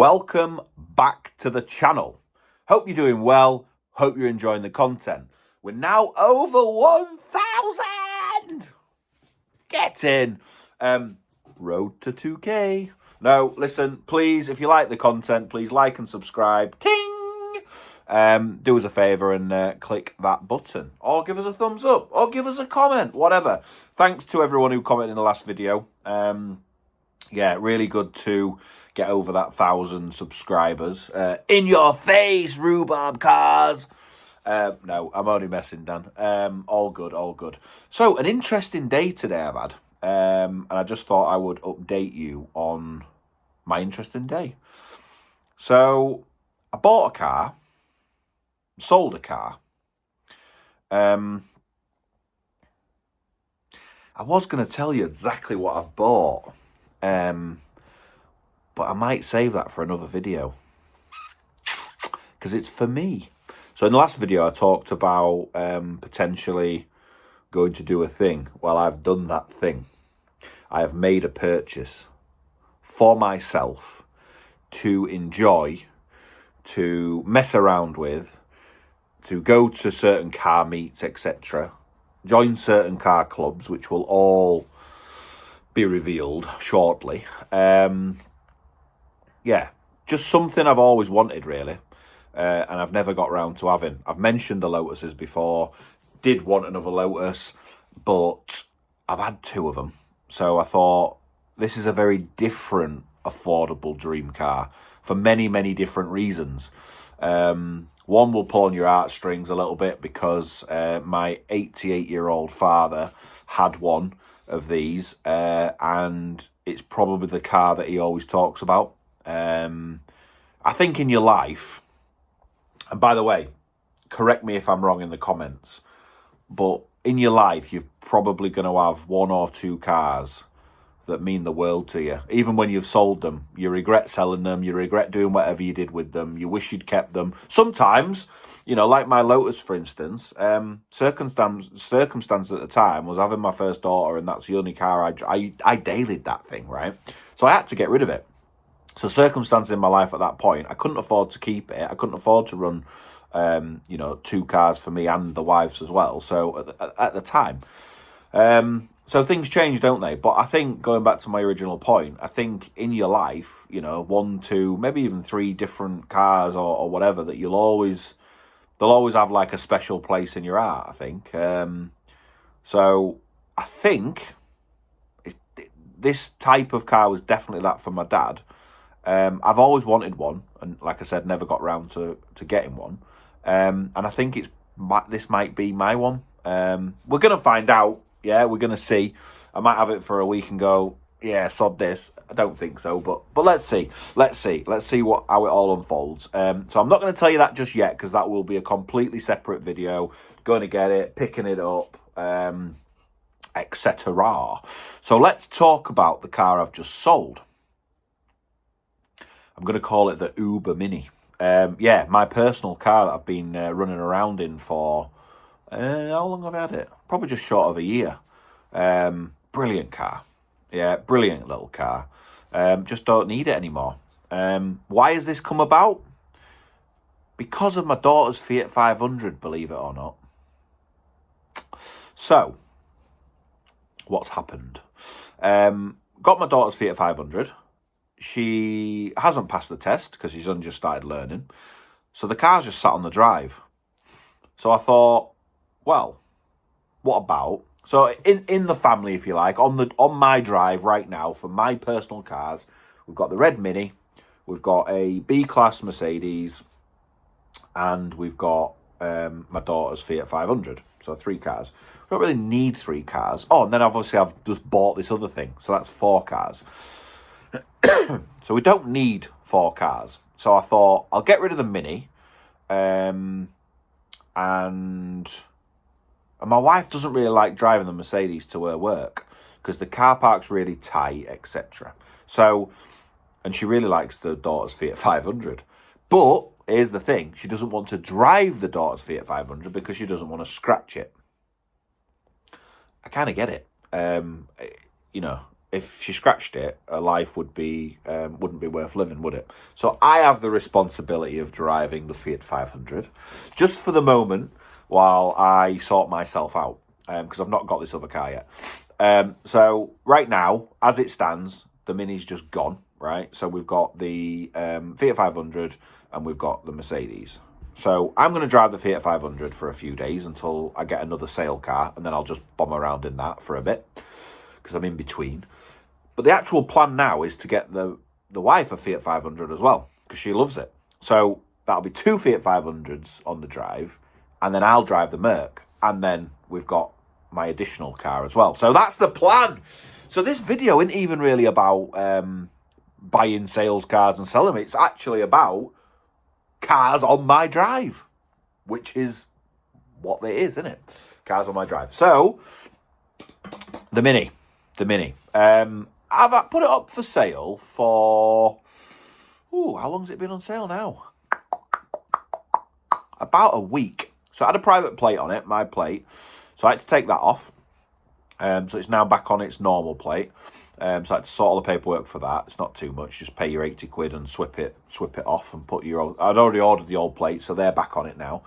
Welcome back to the channel. Hope you're doing well. Hope you're enjoying the content. We're now over 1,000. Get in. Road to 2K. No, listen, please, if you like the content, please like and subscribe. Ting! Do us a favour and click that button. Or give us a thumbs up. Or give us a comment. Whatever. Thanks to everyone who commented in the last video. Yeah, really good to get over that 1,000 subscribers. In your face, rhubarb cars. No, I'm only messing, Dan. All good, all good. So, an interesting day today I've had. And I just thought I would update you on my interesting day. So, I bought a car. Sold a car. I was going to tell you exactly what I've bought. But I might save that for another video because it's for me. So in the last video, I talked about potentially going to do a thing. Well, I've done that thing. I have made a purchase for myself to enjoy, to mess around with, to go to certain car meets, etc. Join certain car clubs, which will all be revealed shortly. Yeah, just something I've always wanted, really, and I've never got round to having. I've mentioned the Lotuses before, did want another Lotus, but I've had two of them. So I thought, this is a very different, affordable dream car for many, many different reasons. One will pull on your heartstrings a little bit because my 88-year-old father had one of these, and it's probably the car that he always talks about. I think in your life, and by the way, correct me if I'm wrong in the comments, but in your life, you're probably going to have one or two cars that mean the world to you. Even when you've sold them, you regret selling them, you regret doing whatever you did with them, you wish you'd kept them. Sometimes, you know, like my Lotus, for instance, circumstance at the time was having my first daughter, and that's the only car I dailied that thing, right? So I had to get rid of it. So circumstances in my life at that point, I couldn't afford to keep it. I couldn't afford to run, you know, two cars for me and the wife's as well. So at the time, so things change, don't they? But I think, going back to my original point, I think in your life, you know, 1, 2, maybe even 3 different cars or whatever, that they'll always have like a special place in your heart, I think. So I think this type of car was definitely that for my dad. I've always wanted one, and like I said, never got round to getting one. And I think this might be my one. We're going to find out. Yeah, we're going to see. I might have it for a week and go, yeah, sod this. I don't think so, but let's see. Let's see how it all unfolds. So I'm not going to tell you that just yet, because that will be a completely separate video. Going to get it, picking it up, etc. So let's talk about the car I've just sold. I'm going to call it the Uber Mini. Yeah, my personal car that I've been running around in for, how long have I had it? Probably just short of a year. Brilliant car. Yeah, brilliant little car. Just don't need it anymore. Why has this come about? Because of my daughter's Fiat 500, believe it or not. So, what's happened? Got my daughter's Fiat 500. She hasn't passed the test because she's only just started learning. So the car's just sat on the drive. So I thought, well, what about... So in the family, if you like, on my drive right now for my personal cars, we've got the red Mini, we've got a B-Class Mercedes, and we've got my daughter's Fiat 500. So 3 cars. We don't really need 3 cars. Oh, and then obviously I've just bought this other thing. So that's 4 cars. So we don't need 4 cars. So I thought I'll get rid of the Mini, and my wife doesn't really like driving the Mercedes to her work because the car park's really tight, etc. So, and she really likes the daughter's Fiat 500. But here's the thing: she doesn't want to drive the daughter's Fiat 500 because she doesn't want to scratch it. I kind of get it. You know, if she scratched it, her life wouldn't be worth living, would it? So I have the responsibility of driving the Fiat 500, just for the moment, while I sort myself out, because I've not got this other car yet. So right now, as it stands, the Mini's just gone, right? So we've got the Fiat 500 and we've got the Mercedes. So I'm going to drive the Fiat 500 for a few days until I get another sale car, and then I'll just bomb around in that for a bit, because I'm in between. But the actual plan now is to get the wife a Fiat 500 as well, because she loves it. So that'll be 2 Fiat 500s on the drive, and then I'll drive the Merc, and then we've got my additional car as well. So that's the plan. So this video isn't even really about buying sales cars and selling them. It's actually about cars on my drive, which is what it is, isn't it? Cars on my drive. So the Mini. I've put it up for sale for, how long's it been on sale now? About a week. So I had a private plate on it, my plate. So I had to take that off. So it's now back on its normal plate. So I had to sort all the paperwork for that. It's not too much. Just pay your 80 quid and swip it off and put your old... I'd already ordered the old plate, so they're back on it now.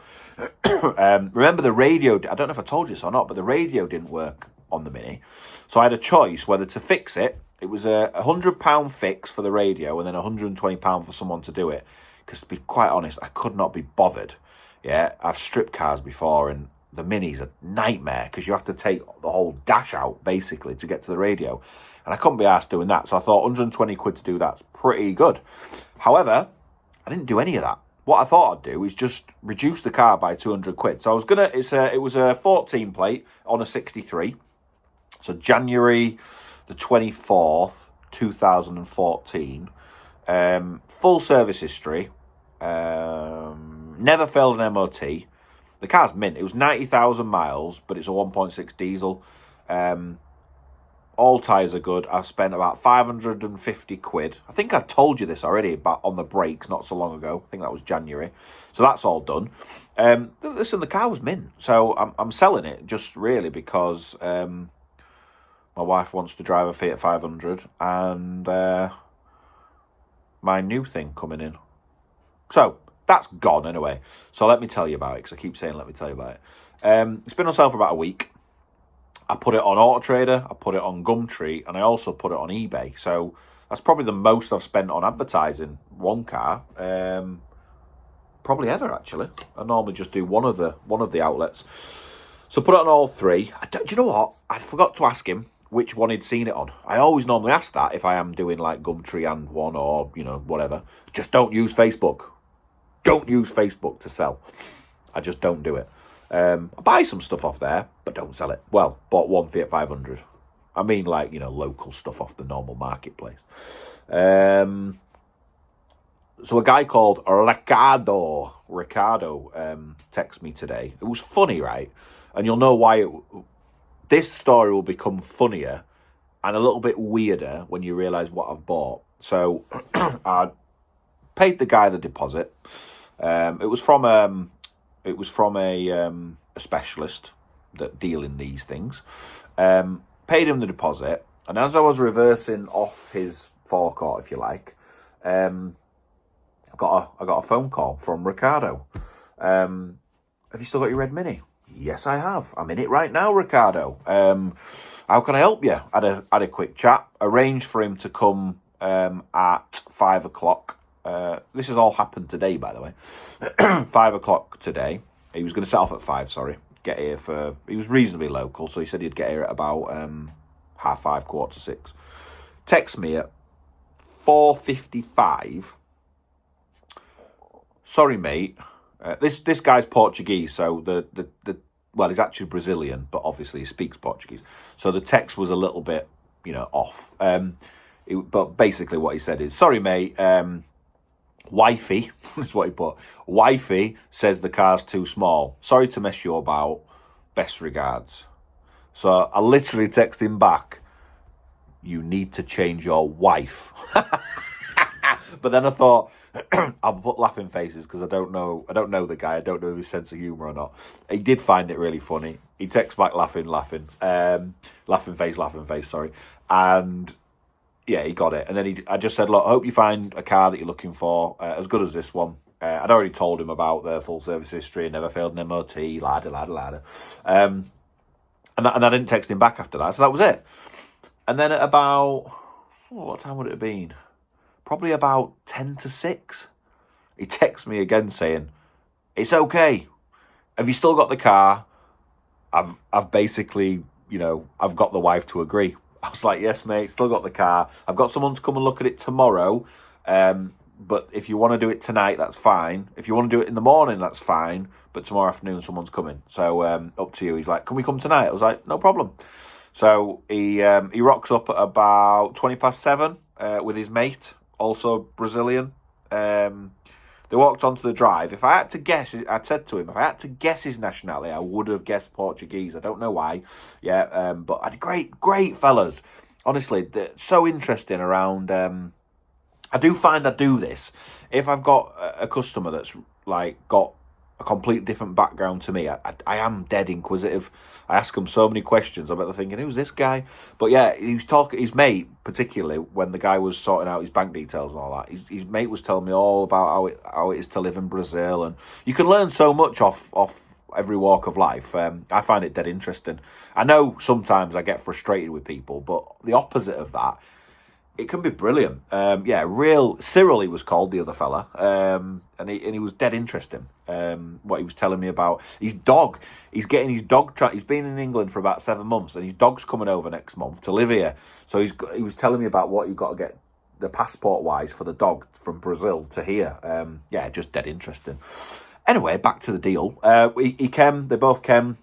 Remember the radio... I don't know if I told you this or not, but the radio didn't work on the Mini. So I had a choice whether to fix it. It was a £100 fix for the radio and then £120 for someone to do it. Because to be quite honest, I could not be bothered. Yeah, I've stripped cars before, and the Mini's a nightmare because you have to take the whole dash out, basically, to get to the radio. And I couldn't be arsed doing that. So I thought 120 quid to do that's pretty good. However, I didn't do any of that. What I thought I'd do is just reduce the car by 200 quid. So I was going to... It was a 14 plate on a 63. So January the 24th, 2014. Full service history. Never failed an MOT. The car's mint. It was 90,000 miles, but it's a 1.6 diesel. All tyres are good. I've spent about 550 quid. I think I told you this already, but on the brakes not so long ago. I think that was January. So that's all done. Listen, the car was mint. So I'm selling it just really because my wife wants to drive a Fiat 500 and my new thing coming in. So that's gone anyway. So let me tell you about it, because I keep saying let me tell you about it. It's been on sale for about a week. I put it on Auto Trader, I put it on Gumtree, and I also put it on eBay. So that's probably the most I've spent on advertising one car, probably ever actually. I normally just do one of the outlets. So put it on all three. Do you know what? I forgot to ask him which one he'd seen it on. I always normally ask that if I am doing like Gumtree and one or whatever. Just don't use Facebook. Don't use Facebook to sell. I just don't do it. I buy some stuff off there, but don't sell it. Well, bought one Fiat 500. I mean, like, local stuff off the normal marketplace. So a guy called Ricardo texted me today. It was funny, right? And you'll know why this story will become funnier and a little bit weirder when you realise what I've bought. So I paid the guy the deposit. It was from a specialist that deal in these things. Paid him the deposit, and as I was reversing off his forecourt, if you like, I got a phone call from Ricardo. Have you still got your red Mini? Yes, I have. I'm in it right now, Ricardo. How can I help you? Had a quick chat. Arranged for him to come at 5 o'clock. This has all happened today, by the way. 5 o'clock today. He was going to set off at 5, sorry. Get here for... He was reasonably local, so he said he'd get here at about 5:30, 5:45. Text me at 4:55. Sorry, mate. This guy's Portuguese, so well, he's actually Brazilian, but obviously he speaks Portuguese. So the text was a little bit, off. But basically what he said is, sorry, mate, wifey, that's what he put. Wifey says the car's too small. Sorry to mess you about. Best regards. So I literally text him back, you need to change your wife. But then I thought, I'll put laughing faces because I don't know the guy. I don't know his sense of humour or not. He did find it really funny. He texts back laughing, laughing face, sorry. And yeah, he got it. And then I just said, look, I hope you find a car that you're looking for as good as this one. I'd already told him about the full service history, never failed an MOT, ladder. And I didn't text him back after that, so that was it. And then at about, what time would it have been? Probably about 10 to 6. He texts me again saying, it's okay. Have you still got the car? I've basically, I've got the wife to agree. I was like, yes, mate, still got the car. I've got someone to come and look at it tomorrow. But if you want to do it tonight, that's fine. If you want to do it in the morning, that's fine. But tomorrow afternoon, someone's coming. So up to you. He's like, can we come tonight? I was like, no problem. So he rocks up at about 7:20 with his mate, also Brazilian. They walked onto the drive. If I had to guess, I'd said to him, if I had to guess his nationality, I would have guessed Portuguese. I don't know why. Yeah, but I had great fellas. Honestly, they're so interesting around. I do find I do this if I've got a customer that's like got a complete different background to me. I am dead inquisitive. I ask them so many questions. I bet they're thinking, who's this guy? But yeah, he was talking, his mate, particularly when the guy was sorting out his bank details and all that, his mate was telling me all about how it is to live in Brazil. And you can learn so much off every walk of life. I find it dead interesting. I know sometimes I get frustrated with people, but the opposite of that, it can be brilliant. Real Cyril, he was called, the other fella, and he was dead interesting. What he was telling me about his dog. He's getting his dog. He's been in England for about 7 months, and his dog's coming over next month to live here. So he was telling me about what you've got to get the passport wise for the dog from Brazil to here. Just dead interesting. Anyway, back to the deal. He came. They both came.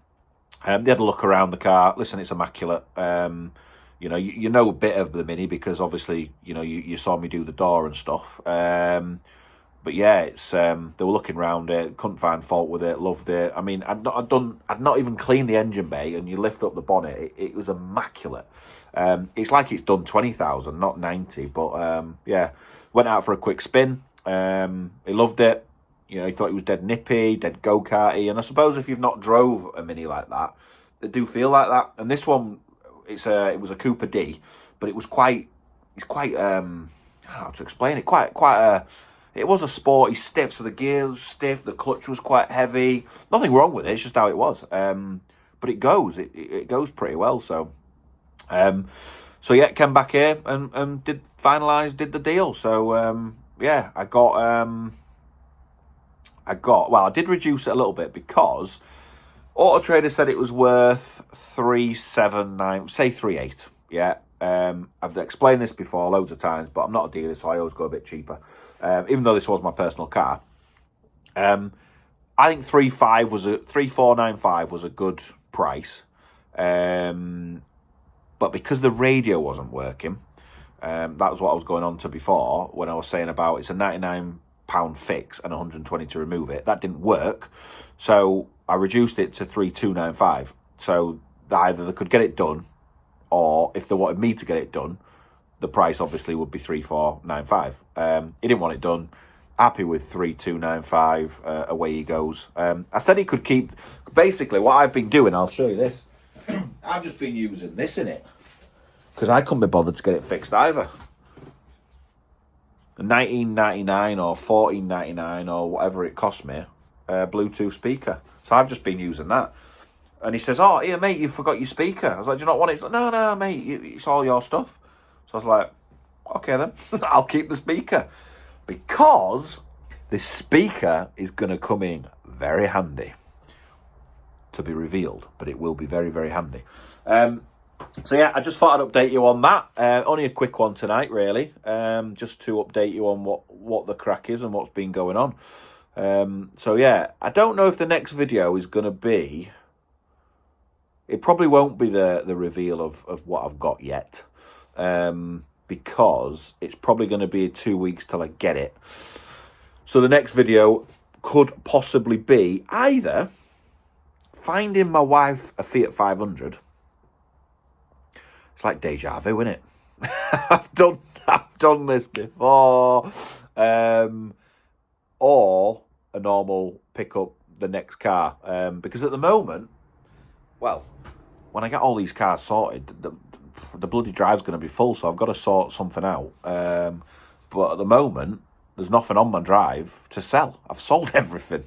They had a look around the car. Listen, it's immaculate. You know a bit of the Mini because obviously, you saw me do the door and stuff. But yeah, it's they were looking around it, couldn't find fault with it, loved it. I mean, I'd not even cleaned the engine bay, and you lift up the bonnet, it was immaculate. It's like it's done 20,000, not 90. But went out for a quick spin. He loved it. He thought it was dead nippy, dead go-karty. And I suppose if you've not drove a Mini like that, they do feel like that. And this one, it was a Cooper D, but it was quite I don't know how to explain it. It was a sporty stiff, so the gear was stiff, the clutch was quite heavy. Nothing wrong with it, it's just how it was. But it goes pretty well. So came back here and did the deal. So I did reduce it a little bit because Auto Trader said it was worth 379, say 38. Yeah. I've explained this before loads of times, but I'm not a dealer, so I always go a bit cheaper. Even though this was my personal car. I think 3495 was a good price. But because the radio wasn't working, that was what I was going on to before when I was saying about it's a £99 fix and 120 to remove it. That didn't work. So I reduced it to 3295. So either they could get it done, or if they wanted me to get it done, the price obviously would be 3495. He didn't want it done. Happy with 3295. Away he goes. I said he could keep. Basically, what I've been doing, I'll show you this. I've just been using this in it because I couldn't be bothered to get it fixed either. $19.99 or $14.99 or whatever it cost me, Bluetooth speaker. So I've just been using that. And he says, oh, here, mate, you forgot your speaker. I was like, do you not want it? He's like, no, mate, it's all your stuff. So I was like, okay, then. I'll keep the speaker. Because this speaker is going to come in very handy. To be revealed, but it will be very, very handy. I just thought I'd update you on that. Only a quick one tonight, really. Just to update you on what the crack is and what's been going on. I don't know if the next video is going to be... It probably won't be the reveal of what I've got yet, because it's probably going to be 2 weeks till I get it. So the next video could possibly be either finding my wife a Fiat 500. It's like deja vu, isn't it? I've done this before. or a normal pick up the next car. Because at the moment, well, when I get all these cars sorted, the bloody drive's going to be full, so I've got to sort something out. But at the moment, there's nothing on my drive to sell. I've sold everything.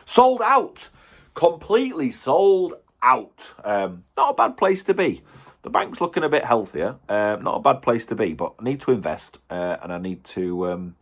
Sold out. Completely sold out. Not a bad place to be. The bank's looking a bit healthier. Not a bad place to be, but I need to invest, and I need to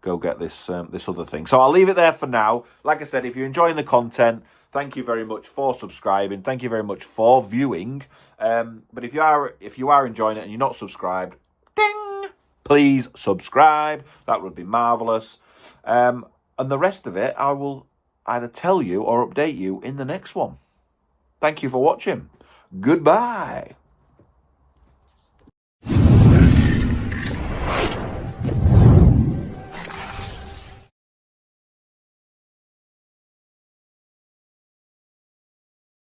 go get this other thing. So I'll leave it there for now. Like I said, if you're enjoying the content, thank you very much for subscribing. Thank you very much for viewing. But if you are enjoying it and you're not subscribed, ding, please subscribe. That would be marvelous. And the rest of it, I will either tell you or update you in the next one. Thank you for watching. Goodbye.